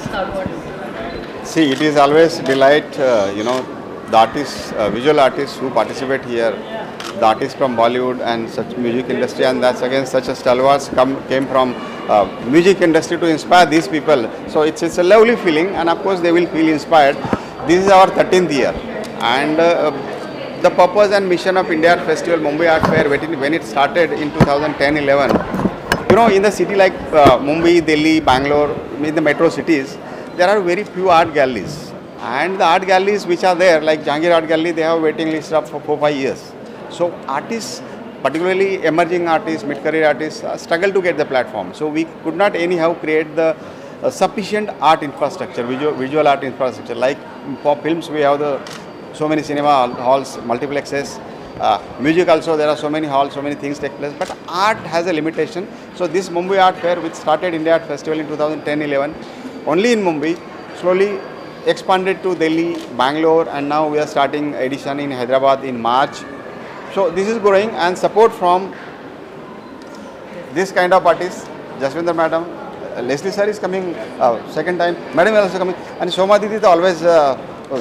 artist? How what is it? See, it is always delight, the artists, visual artists who participate here, the artists from Bollywood and such music industry, and that's again such a stalwarts came from music industry to inspire these people. So it's a lovely feeling, and of course they will feel inspired. This is our 13th year, and the purpose and mission of India Art Festival, Mumbai Art Fair, when it started in 2010-11, in the city like Mumbai, Delhi, Bangalore, in the metro cities, there are very few art galleries. And the art galleries which are there, like Jahangir Art Gallery, they have a waiting list of for 4-5 years. So artists, particularly emerging artists, mid-career artists, struggle to get the platform. So we could not anyhow create the sufficient art infrastructure, visual art infrastructure. Like for films, we have so many cinema halls, multiplexes. Music also, there are so many halls, so many things take place. But art has a limitation. So this Mumbai Art Fair, which started India Art Festival in 2010-11, only in Mumbai, slowly expanded to Delhi, Bangalore, and now we are starting edition in Hyderabad in March. So this is growing, and support from this kind of artists, Jaswinder madam, Leslie sir is coming second time, madam is also coming, and Soma Didi is always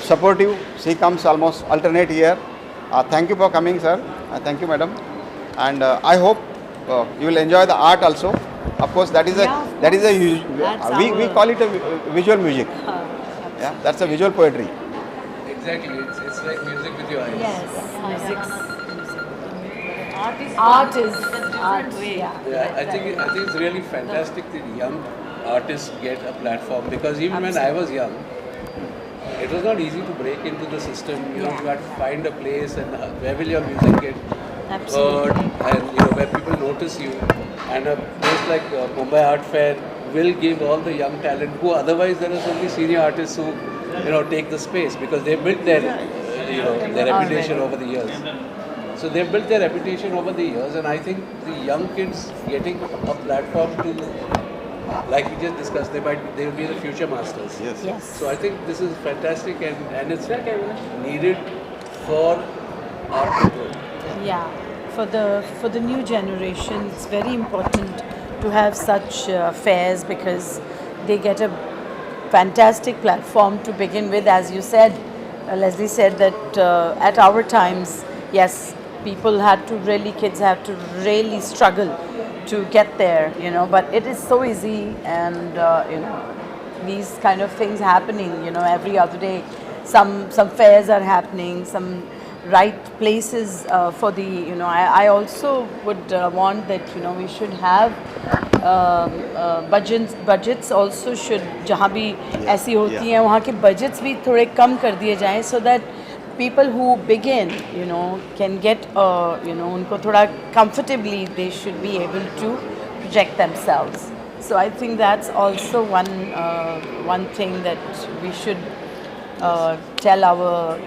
supportive. She comes almost alternate year. Thank you for coming, sir. Thank you, madam, and I hope you will enjoy the art also. Of course, that is we call it a visual music. Yeah, that's a visual poetry. Exactly, it's like music with your eyes. Yes. Art is Art is art way. Yeah, I think it's really fantastic that young artists get a platform, because even when I was young, it was not easy to break into the system. You had to find a place, and where will your music get heard, and where people notice you. And a place like Mumbai Art Fair will give all the young talent who otherwise there are only senior artists who take the space, because they built their their reputation over the years. So they built their reputation over the years, and I think the young kids getting a platform to, like we just discussed, they will be the future masters. Yes. So I think this is fantastic, and it's like needed for art to grow. Yeah, for the new generation, it's very important to have such fairs, because they get a fantastic platform to begin with. As you said, Leslie said that at our times, yes, kids had to really struggle to get there, but it is so easy, and these kind of things happening, every other day. Some fairs are happening, some right places for the, I also would want that, we should have budgets also should, जहाँ भी ऐसी होती हैं वहाँ के budgets भी थोड़े कम कर दिए जाएं, so that people who begin, can get, उनको थोड़ा comfortably they should be able to project themselves. So I think that's also one thing that we should tell our,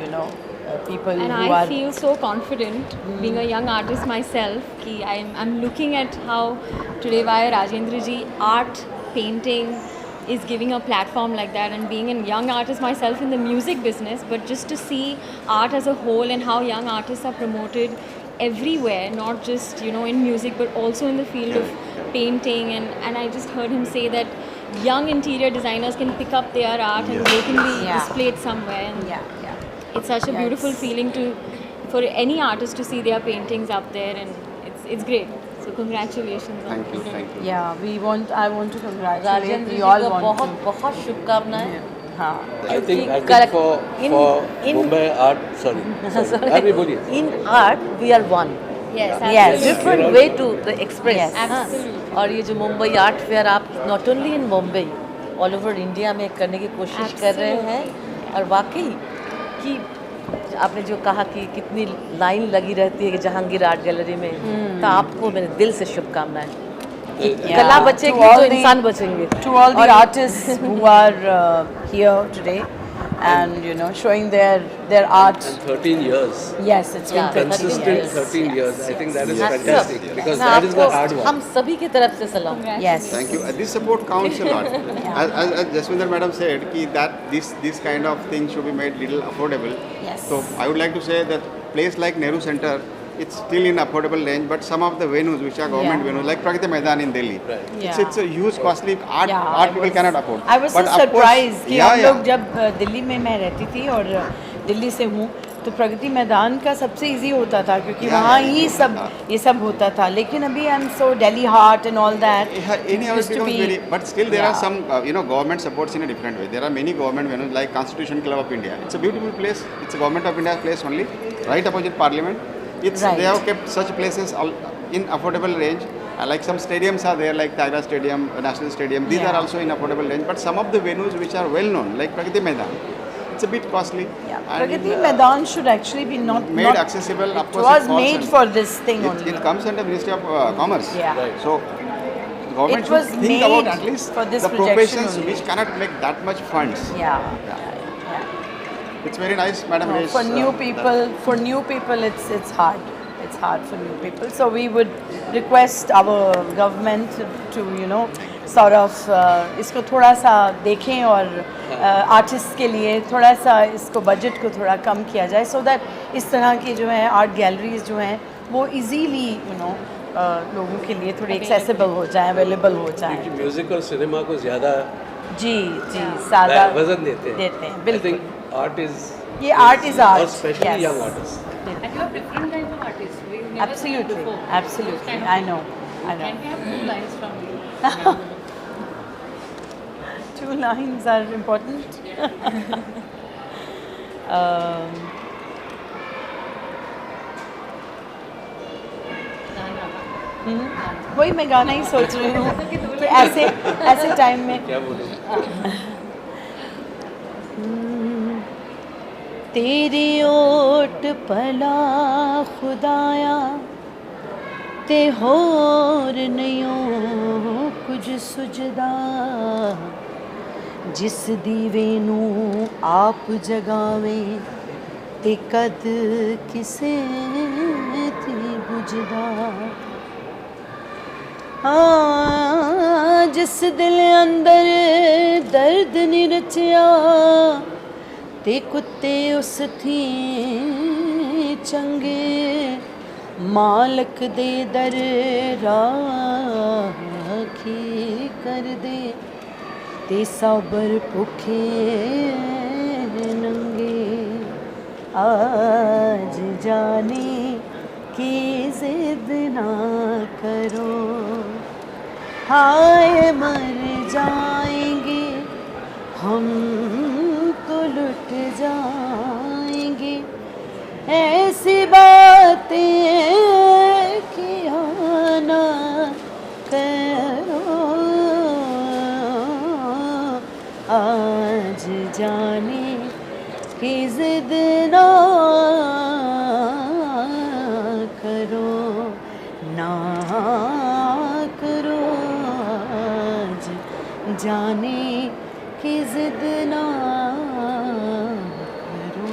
people and who I are. feel so confident being a young artist myself. Ki I'm looking at how today via Rajendra ji art, painting is giving a platform like that, and being a young artist myself in the music business, but just to see art as a whole and how young artists are promoted everywhere, not just in music but also in the field of painting, and I just heard him say that young interior designers can pick up their art and they can be displayed somewhere, and it's such a beautiful feeling for any artist to see their paintings up there, and it's great. So congratulations. Thank you. Yeah, I want to congratulate. Rajendra We ji all को want to. बहुत शुभकामनाएं. हाँ. I think correct. for Mumbai art, sorry. Abhi boliye. In art we are one. Yes, Yes. absolutely. Different way to the express. Yes. हाँ. Absolutely. और ये जो Mumbai art fair आप not only in Mumbai, all over India में करने की कोशिश कर रहे हैं, और वाकई कि आपने जो कहा कि कितनी लाइन लगी रहती है कि जहांगीर आर्ट गैलरी में, तो आपको मेरे दिल से शुभकामनाएं. कला बचेगी तो इंसान बचेंगे. To all the artists who are here today and showing their art. And 13 years. Yes, it's been 13 Consistent years. 13 years. I think that is हाँ, fantastic, सब. because मैं that is the आपको- hard हम one. सभी की तरफ से सलाम. Yes. Thank you. This support counts a lot. As Jaswinder madam said, that this kind of thing should be made little affordable. Yes. So I would like to say that place like Nehru Center, it's still in affordable range, but some of the venues which are government Yeah. venues, like Pragati Maidan in Delhi, Right. it's a huge costly art. Yeah, art people cannot afford. I was so But of course- surprised कि yeah, हम yeah. लोग जब दिल्ली में मैं रहती थी और दिल्ली से हूँ तो प्रगति मैदान का सबसे इजी होता था क्योंकि Yeah, वहाँ yeah, ही yeah. सब ये सब होता था लेकिन अभी I am so Delhi heart and all that Anyhow, it becomes very, but still there are some, government supports in a different way. There are many government venues like Constitution Club of India. It's a beautiful place. It's a government of India place only, right opposite Parliament. Right. They have kept such places in affordable range. Like some stadiums are there, like Tiger Stadium, National Stadium. These Yeah. are also in affordable range. But some of the venues which are well known, like Pragati Maidan, it's a bit costly. Yeah, And, Pragati Maidan should actually be not made not, accessible. Of It course, was falls made under- for this thing It, only. it comes under Ministry of Commerce. Yeah. Right. So, the government It should was think made about at least for this the projection professions only. which cannot make that much funds. Yeah. It's very nice, Madam. No, Race, for new that- people, it's hard. It's hard for new people. So we would request our government to sort of इसको थोड़ा सा देखें और artist के लिए थोड़ा सा इसको बजट को थोड़ा कम किया जाए so that इस तरह की जो है आर्ट गैलरीज जो हैं वो इजीली लोगों के लिए थोड़ी एक्सेसिबल हो जाए, अवेलेबल हो जाए. क्योंकि म्यूजिक और सिनेमा को ज़्यादा जी ज़्यादा वजन देते हैं. देते हैं I बिल्कुल. think art is. ये art is art, Especially yes. young artists. And you have different kinds of artists. We've never seen Absolutely, before. absolutely. I know. Can we have 2 lines from you? 2 lines are important. um, वही मैं गाना ही सोच रही हूँ कि ऐसे time में क्या बोलूँ? तेरी ओट पला खुदाया ते होर नहीं कुछ सुझदा जिस दीवे नू आप जगावें ते कद किसे ती बुझदा हाँ जिस दिल अंदर दर्द नहीं रचिया ते कुत्ते उस थी चंगे मालक दे दर राखी कर दे ते सबर भुखे नंगे आज जाने की जिद ना करो हाय मर जाएंगे हम तो लुट जाएंगे ऐसी बातें किया ना करो आज जाने की जिद ना करो ना करो आज जाने की जिद ना करो.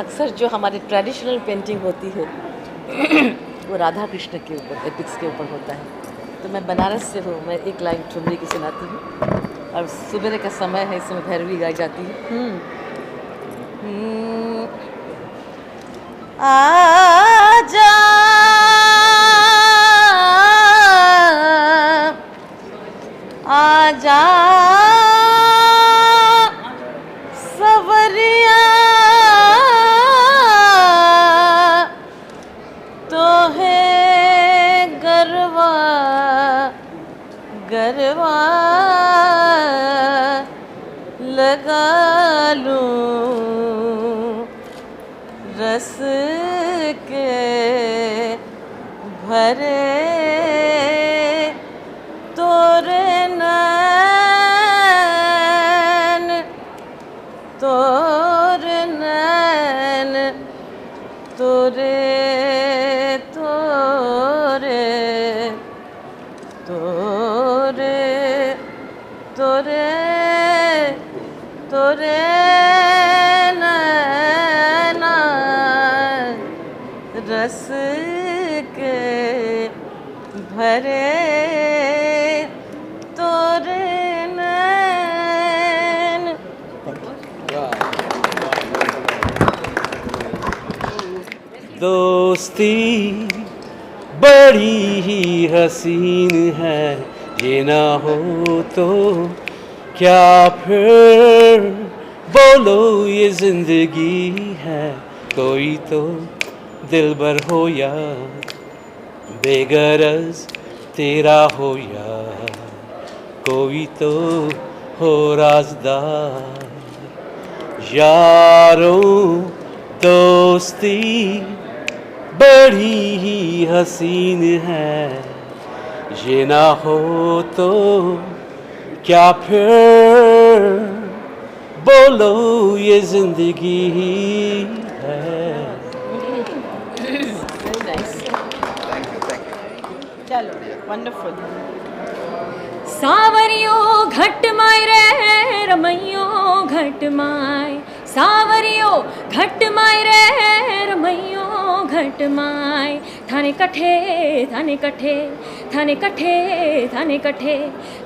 अक्सर जो हमारी ट्रेडिशनल पेंटिंग होती है वो राधा कृष्ण के ऊपर एपिक्स के ऊपर होता है. तो मैं बनारस से हूँ. मैं एक लाइन ठुमरी की सुनाती हूँ और सुबह का समय है इसमें भैरवी गाई जाती है. आजा आजा सवरिया तो है गरवा गरवा लगा लूं रस के भरे तोरे नैन तोरे नैन तोरे तोरे तोरे तोरे तोरे नैना रस के भरे तोरे नैन दोस्ती बड़ी ही हसीन है, ये ना हो तो क्या फिर बोलो ये जिंदगी है। कोई तो दिलबर हो या बेगरज तेरा हो या कोई तो हो राज़दार। यारों दोस्ती बड़ी ही हसीन है, ये ना हो तो क्या फिर बोलो ये जिंदगी है। चलो, wonderful. सावरियो घट माय रे रमैयो घट माय, सावरियो घट माय रे रमैयो घट माय। थाने कठे थाने कठे थाने कठे थाने कठे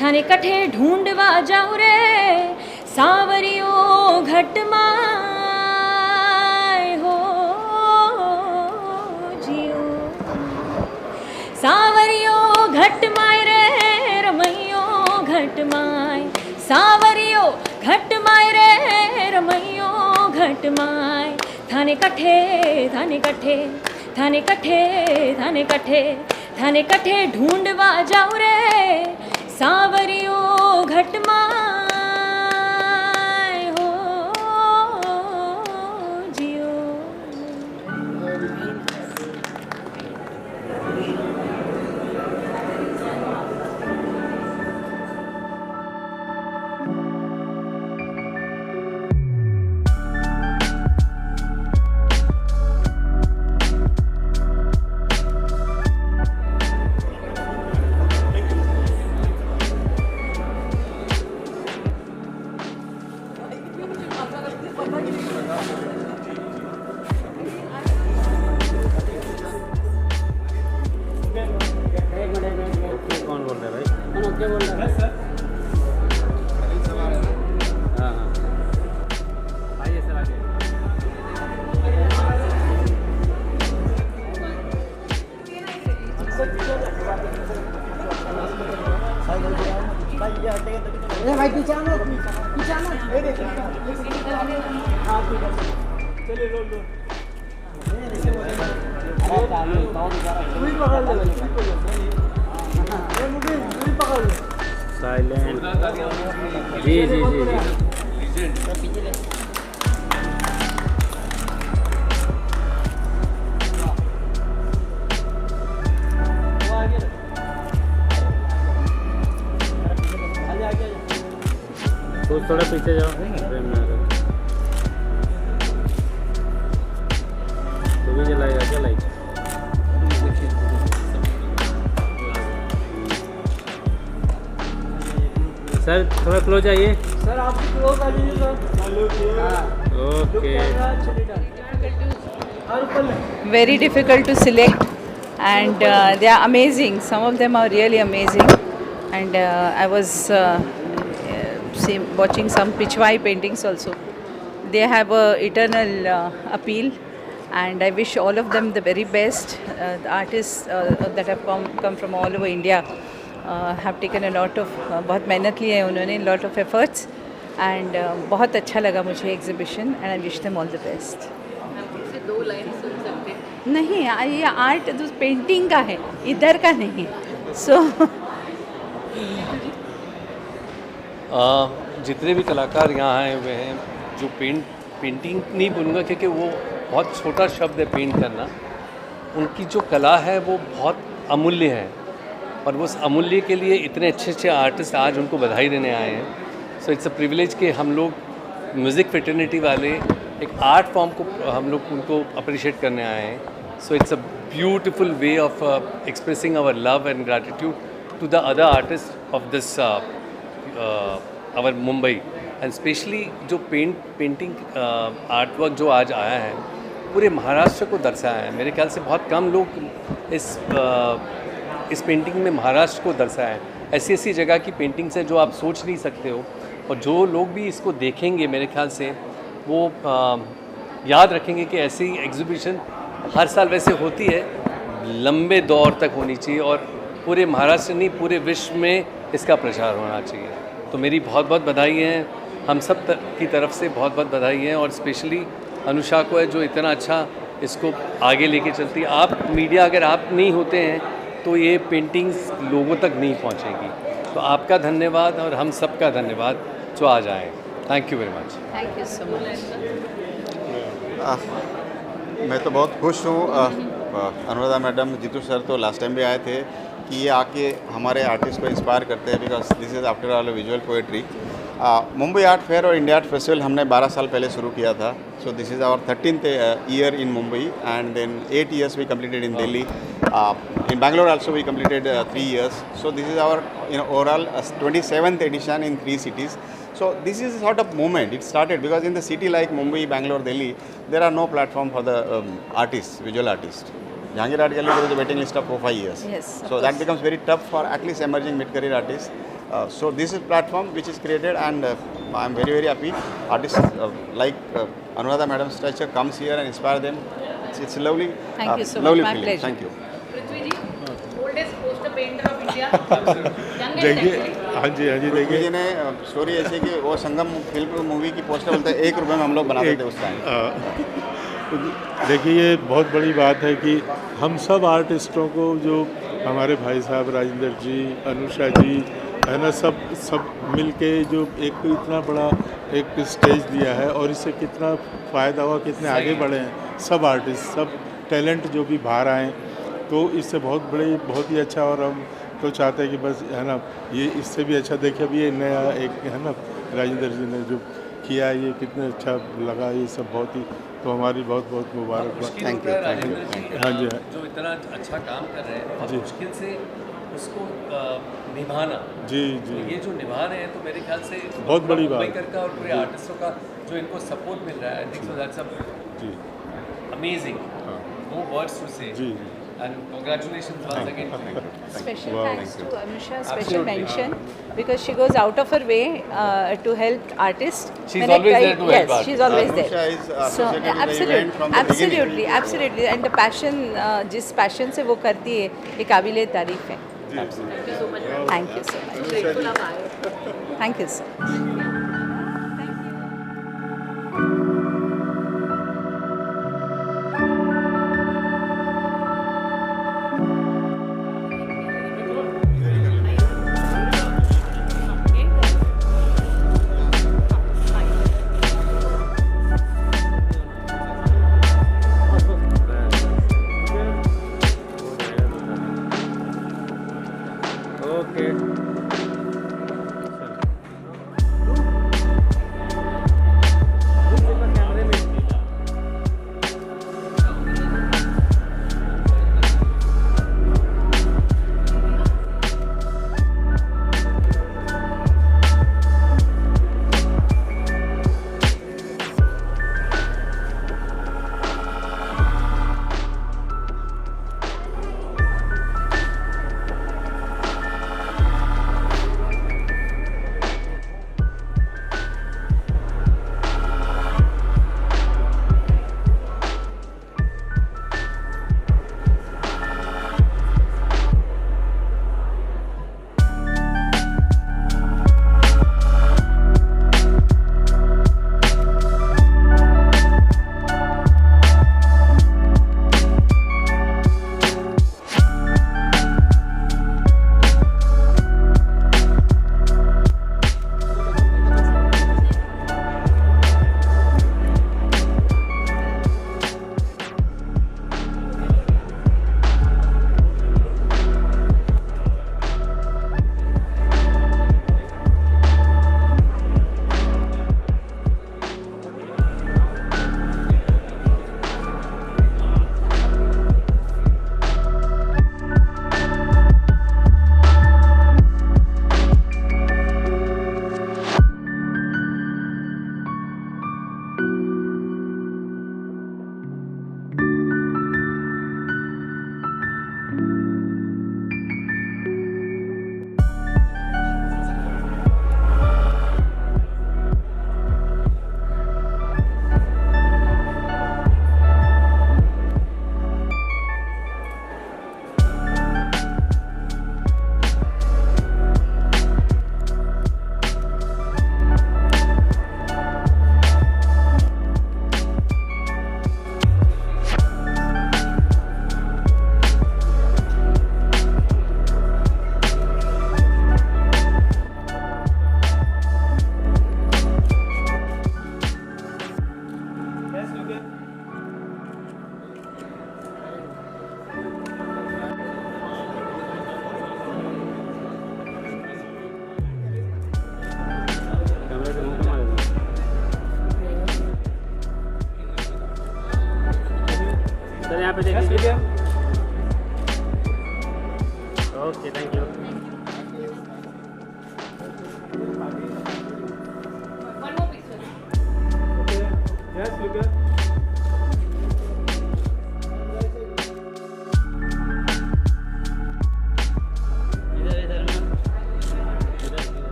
थाने कठे ढूंढवा जाऊ रे सावरियो घट माय हो जियो। सावरियो घट माय रे रमैयो घट माय, सावरियो घट माय रे रमैयो घट माय। थाने कठे थाने कठे थाने कठे थाने कठे थाने कठे ढूंढवा जाऊ रे सावरियो घट माय हो जियो। कौन बोल रहा है भाई? हाँ हाँ आइए सर आइए। साइलेंट। जी जी जी जी। कुछ थोड़ा पीछे जाओ, फ्रेम में आ जाओ। तो भी जलाएगा क्या लाइट? सर थोड़ा क्लोज आइए। सर आप क्लोज आ जाइए sir. Okay. Very difficult to select, and they are amazing. Some of them are really amazing, and I was watching some Pichwai paintings also. They have a eternal appeal, and I wish all of them the very best. The artists that have come from all over India have taken a lot of बहुत मेहनत ली है उन्होंने, lot of efforts, and बहुत अच्छा लगा मुझे exhibition, and I wish them all the best. दो line सुन सकते हैं। नहीं, ये आर्ट तो पेंटिंग का है, इधर का नहीं। सो जितने भी कलाकार यहाँ आए हुए हैं, जो पेंटिंग नहीं बोलूँगा क्योंकि वो बहुत छोटा शब्द है पेंट करना, उनकी जो कला है वो बहुत अमूल्य है, और वो उस अमूल्य के लिए इतने अच्छे अच्छे आर्टिस्ट आज उनको बधाई देने आए हैं। सो इट्स अ प्रिविलेज कि हम लोग म्यूज़िक फ्रेटर्निटी वाले एक आर्ट फॉर्म को हम लोग उनको अप्रिशिएट करने आए हैं। So it's a beautiful way of expressing our love and gratitude to the other artist of this our Mumbai, and specially जो पेंटिंग आर्ट वर्क जो आज आया है पूरे महाराष्ट्र को दर्शाया है। मेरे ख्याल से बहुत कम लोग इस पेंटिंग में महाराष्ट्र को दर्शाया है। ऐसी ऐसी जगह की पेंटिंग्स है जो आप सोच नहीं सकते हो, और जो लोग भी इसको देखेंगे मेरे ख्याल से वो याद रखेंगे कि ऐसी एग्जीबिशन हर साल वैसे होती है, लंबे दौर तक होनी चाहिए और पूरे महाराष्ट्र नहीं पूरे विश्व में इसका प्रचार होना चाहिए। तो मेरी बहुत बहुत बधाई है, हम सब की तरफ से बहुत बहुत बधाई है, और स्पेशली अनुषा को है जो इतना अच्छा इसको आगे लेके चलती है। आप मीडिया अगर आप नहीं होते हैं तो ये पेंटिंग्स लोगों तक नहीं पहुंचेगी। तो आपका धन्यवाद और हम सब का धन्यवाद जो आज आए। Thank you very much. Thank you so much. मैं तो बहुत खुश हूँ। अनुराधा मैडम, जीतू सर तो लास्ट टाइम भी आए थे कि ये आके हमारे आर्टिस्ट को इंस्पायर करते हैं, because this is after all visual poetry. Mumbai art fair और इंडिया आर्ट फेस्टिवल हमने 12 साल पहले शुरू किया था। So this is our 13th year in Mumbai and then 8 years we completed in Delhi. In Bangalore also we completed 3 years. So this is our overall 27th edition in 3 cities. So this is a sort of movement. It started because in the city like Mumbai, Bangalore, Delhi, there are no platform for the artists, visual artists. Jahangir Art Gallery, there is a waiting list of 4-5 years. Yes, of so that becomes very tough for at least emerging mid-career artists. So this is platform which is created, and I am very happy. Artists like Anuradha Madam Stature comes here and inspire them. It's a lovely, Thank you so much. lovely My feeling. pleasure. Thank you. Prithvi ji, oldest poster painter of India. देखिए, हाँ जी पृथ्वी देखिए जी ने story ऐसी कि वो संगम film movie की poster बोलते हैं 1 रुपये में हम लोग बनाते थे उस टाइम। देखिए ये बहुत बड़ी बात है कि हम सब आर्टिस्टों को, जो हमारे भाई साहब राजेंद्र जी, अनुषा जी है ना, सब मिलके जो एक इतना बड़ा एक स्टेज दिया है, और इससे कितना फ़ायदा हुआ, कितने आगे बढ़े हैं सब आर्टिस्ट, सब टैलेंट जो भी बाहर आए, तो इससे बहुत ही अच्छा। और हम तो चाहते हैं कि बस है ना, ये इससे भी अच्छा देखिए अभी ये नया एक है ना राजेंद्र जी ने जो किया, ये कितना अच्छा लगा, ये सब बहुत ही, तो हमारी बहुत मुबारकबाद। Thank you, thank you. हाँ जी, जो इतना अच्छा काम कर रहे हैं और जी। मुश्किल से उसको निभाना, जी तो ये जो निभा रहे हैं तो मेरे ख्याल से बहुत बड़ी बात। मुंबईकर का और पूरे आर्टिस्टों का जो इनको सपोर्ट मिल रहा है, आई थिंक सो दैट्स जी अमेजिंग, हाँ नो वर्ड्स टू से, जी and congratulations once again. Special Wow. thanks to Anusha, special mention, because she goes out of her way to help artists. She's When I always try- there to help Yes, artists. she's always Anusha there. is So associated with the event from the beginning. absolutely, and the passion, जिस passion से वो करती है, ये काबिले तारीफ है। Thank you so much. Thank you so much. Grateful आप आए. Thank you so much. यहाँ पे देखने के लिए।